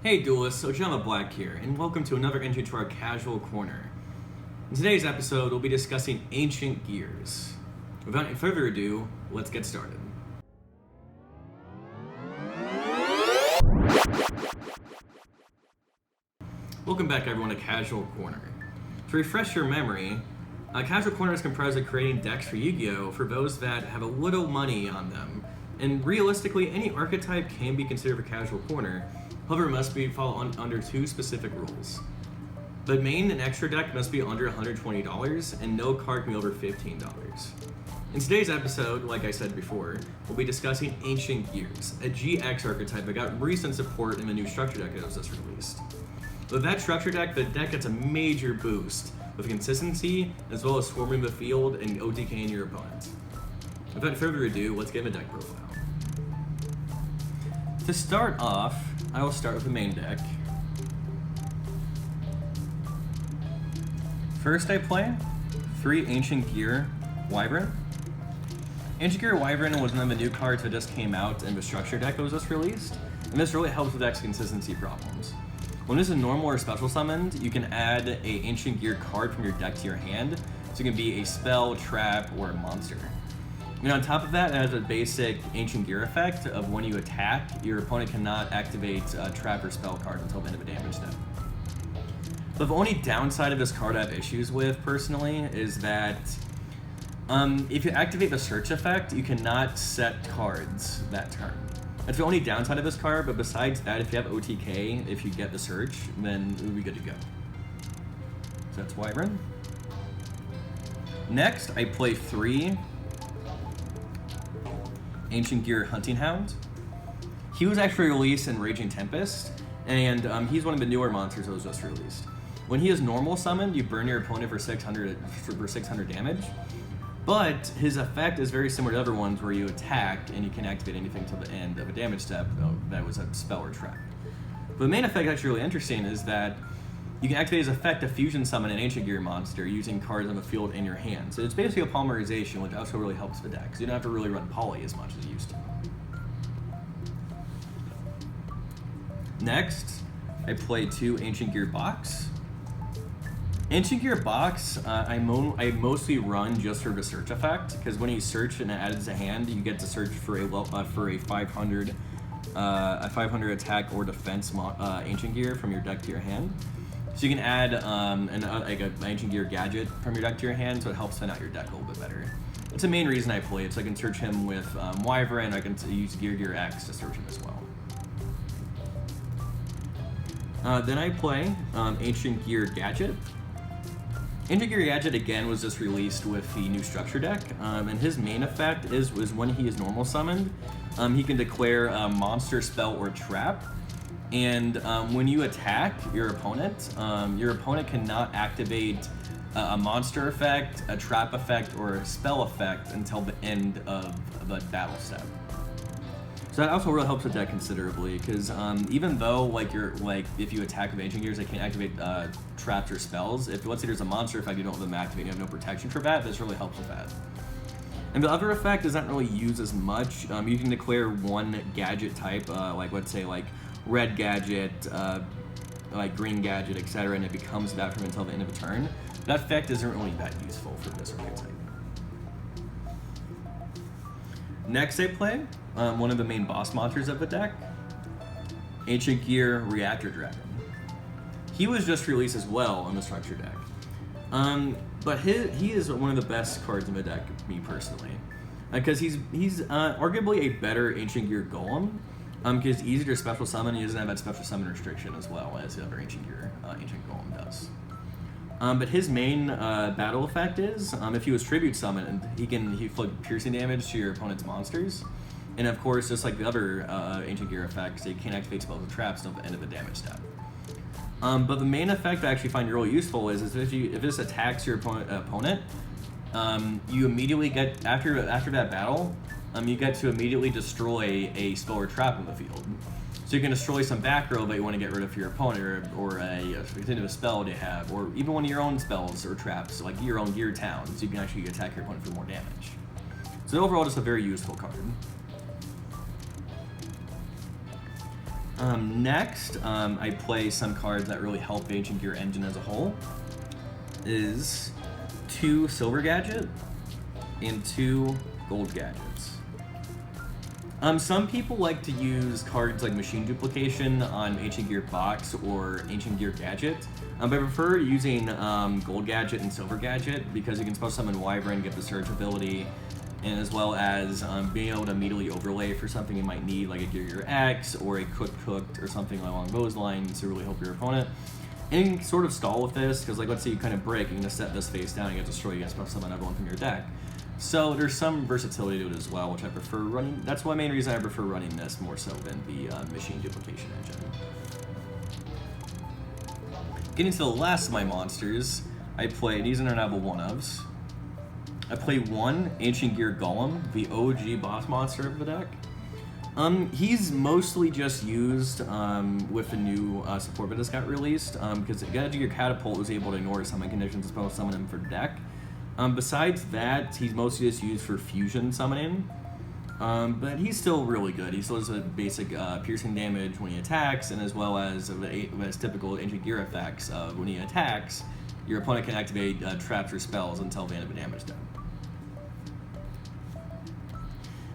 Hey duelists, Ojama Black here, and welcome to another entry to our casual corner. In today's episode, we'll be discussing ancient gears. Without any further ado, let's get started. Welcome back everyone to Casual Corner. To refresh your memory, Casual Corner is comprised of creating decks for Yu-Gi-Oh! For those that have a little money on them. And realistically, any archetype can be considered for Casual Corner, however, it must follow under two specific rules. The main and extra deck must be under $120, and no card can be over $15. In today's episode, like I said before, we'll be discussing Ancient Gears, a GX archetype that got recent support in the new Structure Deck that was just released. With that Structure Deck, the deck gets a major boost with consistency, as well as swarming the field and OTKing your opponent. Without further ado, let's get into deck profile. To start off, I will start with the main deck. First I play 3 Ancient Gear Wyvern. Ancient Gear Wyvern was one of the new cards that just came out in the Structure Deck that was just released, and this really helps with deck's consistency problems. When this is normal or special summoned, you can add a Ancient Gear card from your deck to your hand, so it can be a spell, trap, or a monster. And on top of that, it has a basic Ancient Gear effect of when you attack, your opponent cannot activate a trap or spell card until the end of a damage step. But the only downside of this card I have issues with, personally, is that if you activate the search effect, you cannot set cards that turn. That's the only downside of this card, but besides that, if you have OTK, if you get the search, then it would be good to go. So that's Wyvern. Next, I play 3 Ancient Gear Hunting Hound. He was actually released in Raging Tempest, and he's one of the newer monsters that was just released. When he is normal summoned, you burn your opponent for 600 damage, but his effect is very similar to other ones where you attack and you can activate anything till the end of a damage step that was a spell or trap. But the main effect actually really interesting is that you can activate his effect to fusion summon an Ancient Gear monster using cards on the field in your hand. So it's basically a polymerization, which also really helps the deck, because you don't have to really run poly as much as you used to. Next, I play 2 Ancient Gear Box. Ancient Gear Box, I mostly run just for the search effect, because when you search and it adds a hand, you get to search for a 500 attack or defense Ancient Gear from your deck to your hand. So you can add an Ancient Gear gadget from your deck to your hand, so it helps thin out your deck a little bit better. It's the main reason I play it, so I can search him with Wyvern, I can use Gear X to search him as well. Then I play Ancient Gear Gadget. Ancient Gear Gadget, again, was just released with the new Structure Deck, and his main effect is when he is normal summoned, he can declare a monster, spell, or trap. And when you attack your opponent cannot activate a monster effect, a trap effect, or a spell effect until the end of the battle step. So that also really helps the deck considerably, because even though if you attack with Ancient Gears, they can't activate traps or spells. If let's say there's a monster effect you don't have them activate, you have no protection for that. This really helps with that. And the other effect doesn't really use as much. You can declare one gadget type, let's say red gadget, green gadget, etc., and it becomes that from until the end of the turn. That effect isn't really that useful for this archetype. Next I play one of the main boss monsters of the deck, Ancient Gear Reactor Dragon. He was just released as well on the Structure Deck. But he is one of the best cards in the deck, me personally, because he's arguably a better Ancient Gear Golem, because it's easier to special summon. He doesn't have that special summon restriction as well as the other Ancient Gear Ancient Golem does. But his main battle effect is, if he was tribute summoned, he inflict piercing damage to your opponent's monsters. And of course, just like the other Ancient Gear effects, they can't activate spells and traps until the end of the damage step. But the main effect I actually find really useful is if this attacks your opponent, you immediately get, after that battle, you get to immediately destroy a spell or trap in the field. So you can destroy some back row that you want to get rid of for your opponent, or a spell they have, or even one of your own spells or traps, like your own Gear Town, so you can actually attack your opponent for more damage. So overall, just a very useful card. Next, I play some cards that really help the Ancient Gear engine as a whole. Is 2 Silver Gadget and 2 Gold Gadgets. Some people like to use cards like Machine Duplication on Ancient Gear Box or Ancient Gear Gadget. But I prefer using Gold Gadget and Silver Gadget because you can spell summon Wyvern, get the Surge ability, and as well as being able to immediately overlay for something you might need, like a Gear X or a Cooked or something along those lines to really help your opponent. And you can sort of stall with this because, like, let's say you kind of break, you're going to set this face down, and you get destroyed, you get spell summon everyone from your deck. So there's some versatility to it as well, which I prefer running. That's one main reason I prefer running this more so than the Machine Duplication engine. Getting to the last of my monsters, I play, these are now the one-ofs. I play 1 Ancient Gear Golem, the OG boss monster of the deck. He's mostly just used with the new support that just got released, because Ancient Gear Catapult was able to ignore summon conditions to spell summon him for deck. Besides that, he's mostly just used for fusion summoning, but he's still really good. He still does a basic piercing damage when he attacks, and as well as his typical Ancient Gear effects of when he attacks, your opponent can activate traps or spells until the end of the damage done.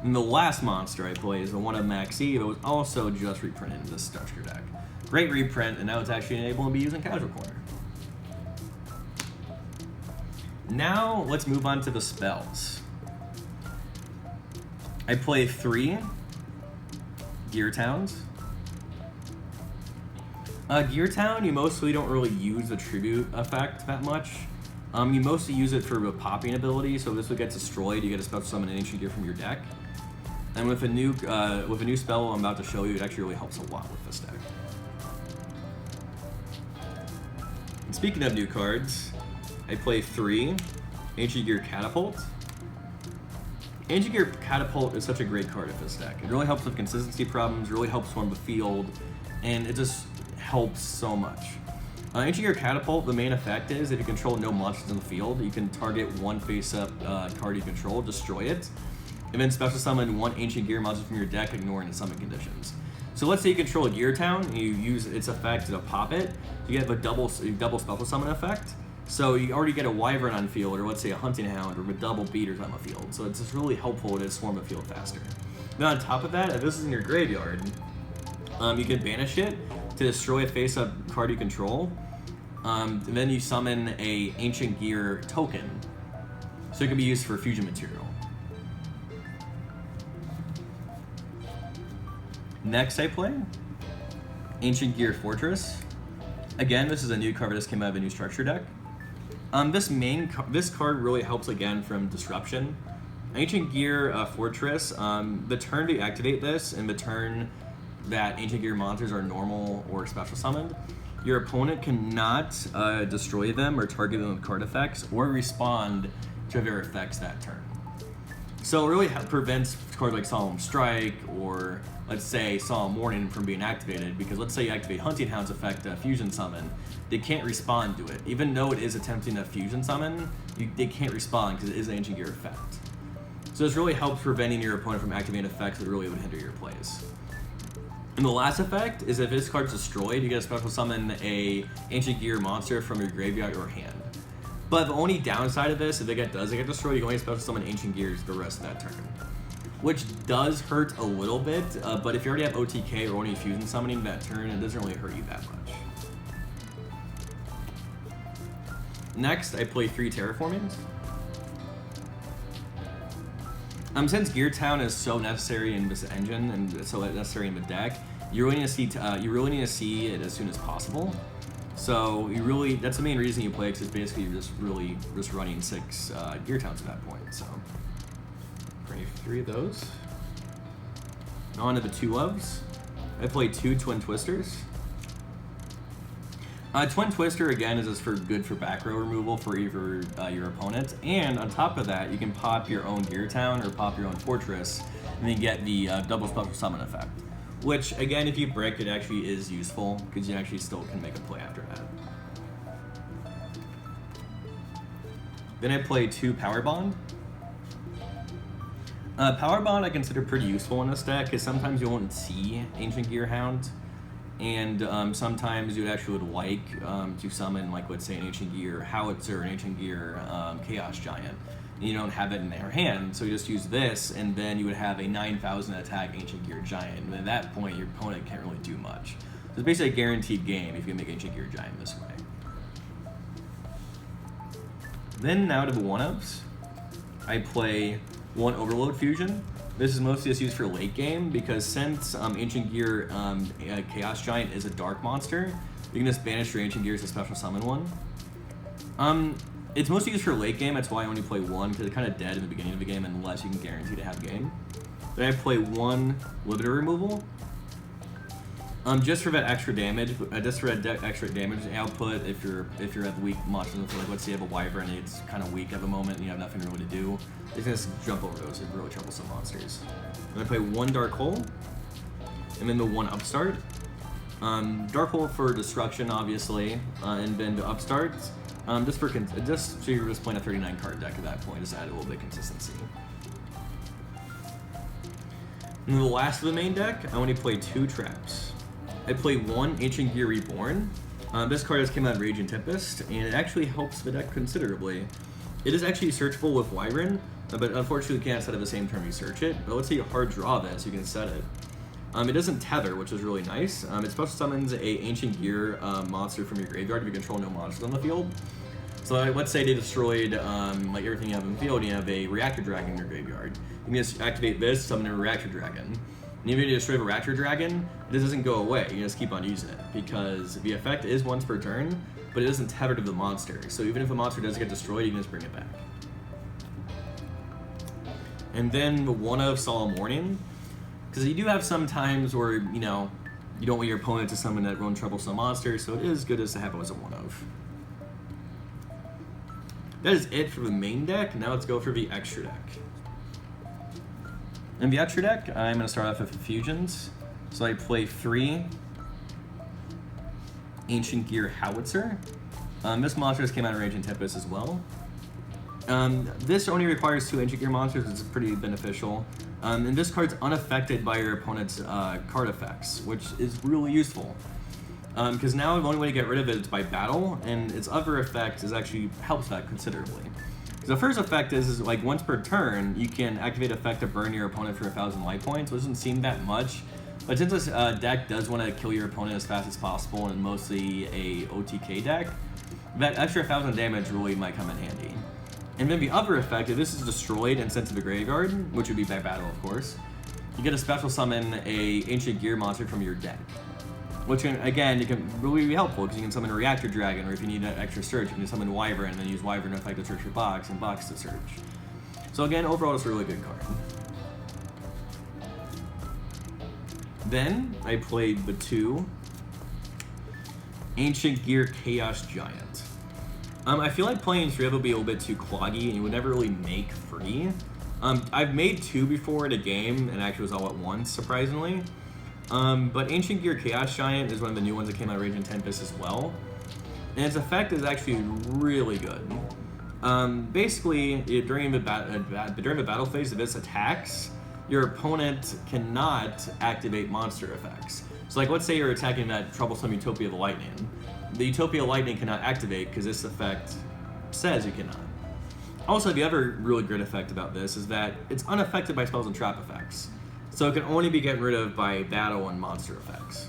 And the last monster I play is the one of Maxi that was also just reprinted in this structure deck. Great reprint, and now it's actually able to be used in Casual Corner. Now, let's move on to the spells. I play 3 Gear Towns. Gear Town, you mostly don't really use the Tribute effect that much. You mostly use it for the popping ability, so if this would get destroyed, you get a special summon an Ancient Gear from your deck. And with a new spell I'm about to show you, it actually really helps a lot with this deck. And speaking of new cards, I play 3 Ancient Gear Catapult. Ancient Gear Catapult is such a great card of this deck. It really helps with consistency problems, really helps form the field, and it just helps so much. Ancient Gear Catapult, the main effect is if you control no monsters in the field, you can target one face-up card you control, destroy it, and then special summon 1 Ancient Gear monster from your deck, ignoring the summon conditions. So let's say you control a Gear Town, and you use its effect to pop it, you get a double special summon effect. So you already get a Wyvern on field, or let's say a Hunting Hound, or with double beaters on the field. So it's just really helpful to swarm the field faster. Then on top of that, if this is in your graveyard, you can banish it to destroy a face-up card you control. And then you summon a Ancient Gear token, so it can be used for fusion material. Next I play Ancient Gear Fortress. Again, this is a new card that just came out of a new structure deck. This card really helps again from disruption. Ancient Gear Fortress, the turn to activate this and the turn that Ancient Gear monsters are normal or special summoned, your opponent cannot destroy them or target them with card effects or respond to their effects that turn. So it really prevents cards like Solemn Strike or, let's say, Solemn Warning from being activated, because let's say you activate Hunting Hound's effect, Fusion Summon, they can't respond to it. Even though it is attempting a Fusion Summon, they can't respond because it is an Ancient Gear effect. So this really helps preventing your opponent from activating effects that really would hinder your plays. And the last effect is if this card's destroyed, you get a special summon a Ancient Gear monster from your graveyard or hand. But the only downside of this, if it does get destroyed, you can only special summon Ancient Gears the rest of that turn. Which does hurt a little bit, but if you already have OTK or only fusion summoning that turn, it doesn't really hurt you that much. Next, I play 3 Terraformings. Since Gear Town is so necessary in this engine and so necessary in the deck, you really need to see it as soon as possible. So that's the main reason you play it, because it's basically just running 6 Gear Towns at that point. So play 3 of those. Now on to the 2 loves. I play 2 Twin Twisters. Twin Twister again is just good for back row removal for either your opponent, and on top of that, you can pop your own Gear Town or pop your own Fortress, and then get the double special summon effect. Which again, if you break it, actually is useful because you actually still can make a play after that. Then I play 2 Power Bond. Power Bond I consider pretty useful in this deck because sometimes you won't see Ancient Gear Hound. and sometimes you actually would like to summon, like, let's say, an Ancient Gear Howitzer, an Ancient Gear Chaos Giant. And you don't have it in their hand, so you just use this, and then you would have a 9,000 attack Ancient Gear Giant. And at that point, your opponent can't really do much. So it's basically a guaranteed game if you make Ancient Gear Giant this way. Then now to the one-ups. I play one Overload Fusion. This is mostly just used for late game because since Ancient Gear Chaos Giant is a dark monster, you can just banish your Ancient Gears to special summon one. It's mostly used for late game, that's why I only play one, because it's kind of dead in the beginning of the game unless you can guarantee to have game. Then I play one Limiter Removal. Just for that extra damage, extra damage output if you're at the weak monsters, like let's say you have a Wyvern and it's kind of weak at the moment and you have nothing really to do, you can just jump over those and really troublesome monsters. Then I play one Dark Hole, and then the one Upstart. Dark Hole for destruction, obviously, and then the Upstart, just so you're just playing a 39 card deck at that point, just add a little bit of consistency. And then the last of the main deck, I only play two traps. I play one Ancient Gear Reborn. This card just came out of Rage and Tempest, and it actually helps the deck considerably. It is actually searchable with Wyvern, but unfortunately you can't set it at the same time you search it. But let's say you hard draw this, you can set it. It doesn't tether, which is really nice. It special summons a Ancient Gear monster from your graveyard if you control no monsters on the field. So let's say they destroyed like everything you have in the field, and you have a Reactor Dragon in your graveyard. You can just activate this, summon a Reactor Dragon. And even if you destroy a Reactor Dragon, this doesn't go away. You just keep on using it because the effect is once per turn, but it isn't tethered to the monster. So even if a monster does get destroyed, you can just bring it back. And then the one of Solemn Warning, because you do have some times where you don't want your opponent to summon that own troublesome monster, so it is good just to have it as a one of. That is it for the main deck. Now let's go for the extra deck. In the extra deck, I'm going to start off with fusions. So I play 3 Ancient Gear Howitzer. This monster just came out of Rage and Tempest as well. This only requires 2 Ancient Gear monsters, which is pretty beneficial. And this card's unaffected by your opponent's card effects, which is really useful. Because now the only way to get rid of it is by battle, and its other effect actually helps that considerably. The first effect is like once per turn, you can activate effect to burn your opponent for 1,000 life points, which doesn't seem that much. But since this deck does want to kill your opponent as fast as possible, and mostly a OTK deck, that extra 1,000 damage really might come in handy. And then the other effect, if this is destroyed and sent to the graveyard, which would be by battle of course, you get a special summon a Ancient Gear monster from your deck. Which can, again, it can really be helpful because you can summon a Reactor Dragon, or if you need an extra search, you can summon Wyvern and then use Wyvern to effect to search your box and box to search. So again, overall it's a really good card. Then I played the 2 Ancient Gear Chaos Giant. I feel like playing 3 would be a little bit too cloggy and you would never really make 3. I've made 2 before in a game and actually was all at once, surprisingly. But Ancient Gear Chaos Giant is one of the new ones that came out of Rage and Tempest as well. And its effect is actually really good. Basically, during the battle phase, if this attacks, your opponent cannot activate monster effects. So like let's say you're attacking that troublesome Utopia of the Lightning. The Utopia Lightning cannot activate because this effect says you cannot. Also, the other really great effect about this is that it's unaffected by spells and trap effects. So it can only be gotten rid of by battle and monster effects.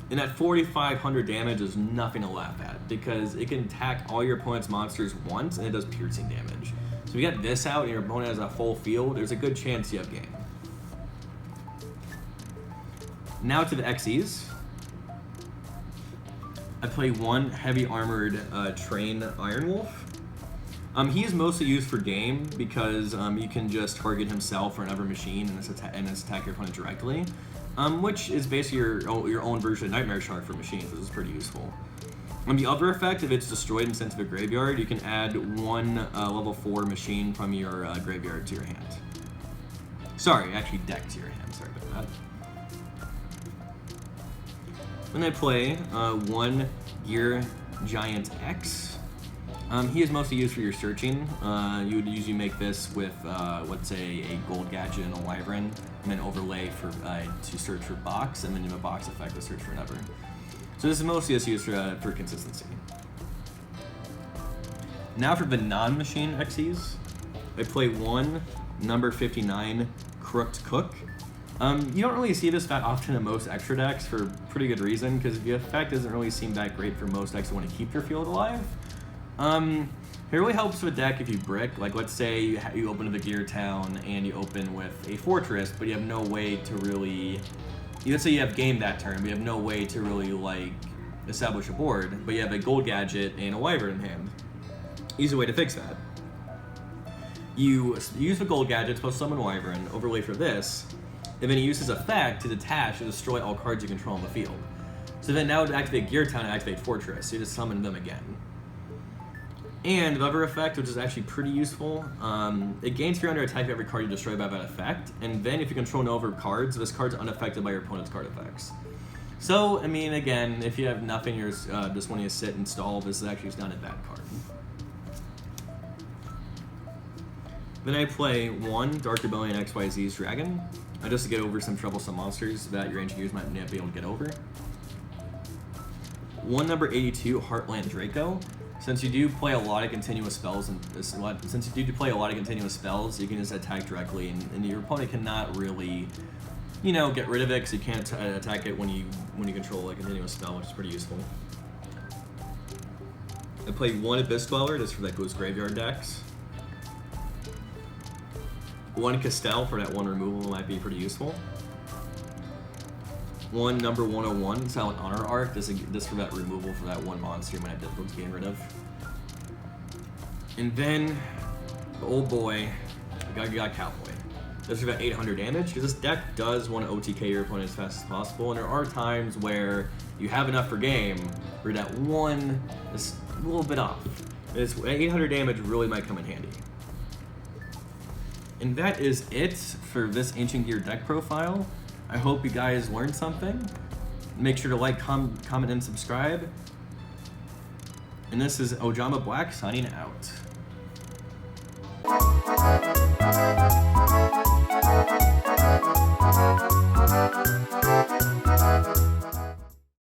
And that 4,500 damage is nothing to laugh at because it can attack all your opponent's monsters once and it does piercing damage. So if you get this out and your opponent has a full field, there's a good chance you have game. Now to the XEs. I play 1 heavy armored Train Iron Wolf. He is mostly used for game because you can just target himself or another machine and attack your opponent directly, which is basically your own version of Nightmare Shark for machines, which is pretty useful. The other effect, if it's destroyed and sent to the graveyard, you can add 1 level 4 machine from your graveyard to your hand. Sorry, actually deck to your hand, sorry about that. Then I play 1 Gear Giant X. He is mostly used for your searching. You would usually make this with, let's say, a gold gadget and a wyvern, and then overlay for to search for box, and then you have a box effect to search for another. So this is mostly just used for consistency. Now for the non-machine XEs, I play one number 59 Crooked Cook. You don't really see this that often in most extra decks for pretty good reason, because the effect doesn't really seem that great for most decks that want to keep your field alive. It really helps with a deck if you brick. Like, let's say you open to the Gear Town and you open with a Fortress, but you have no way to really... Let's say you have game that turn, but you have no way to really, like, establish a board, but you have a gold gadget and a wyvern in hand. Easy way to fix that. You use the gold gadget to summon wyvern, overlay for this, and then you use his effect to detach to destroy all cards you control on the field. So then now to activate Gear Town and activate Fortress, so you just summon them again. And the other effect, which is actually pretty useful, it gains 300 attack for every card you destroy by that effect, and then if you control no other cards, this card's unaffected by your opponent's card effects. So, I mean, again, if you have nothing, you're just wanting to sit and stall, this is actually just not a bad card. Then I play one Dark Rebellion XYZ's Dragon, just to get over some troublesome monsters that your engineers might not be able to get over. One number 82 Heartland Draco. Since you do play a lot of continuous spells, you can just attack directly, and your opponent cannot really, you know, get rid of it because you can't attack it when you control a continuous spell, which is pretty useful. I play one Abyss Dweller just for that Ghost Graveyard decks. One Castell for that one removal might be pretty useful. One number 101 Silent Honor Arc, just for that removal for that one monster you might have difficulty getting rid of. And then, oh boy, you got Cowboy. Just for about 800 damage, because this deck does want to OTK your opponent as fast as possible, and there are times where you have enough for game, where that one is a little bit off. This 800 damage really might come in handy. And that is it for this Ancient Gear deck profile. I hope you guys learned something. Make sure to like, comment, and subscribe. And this is Ojama Black signing out.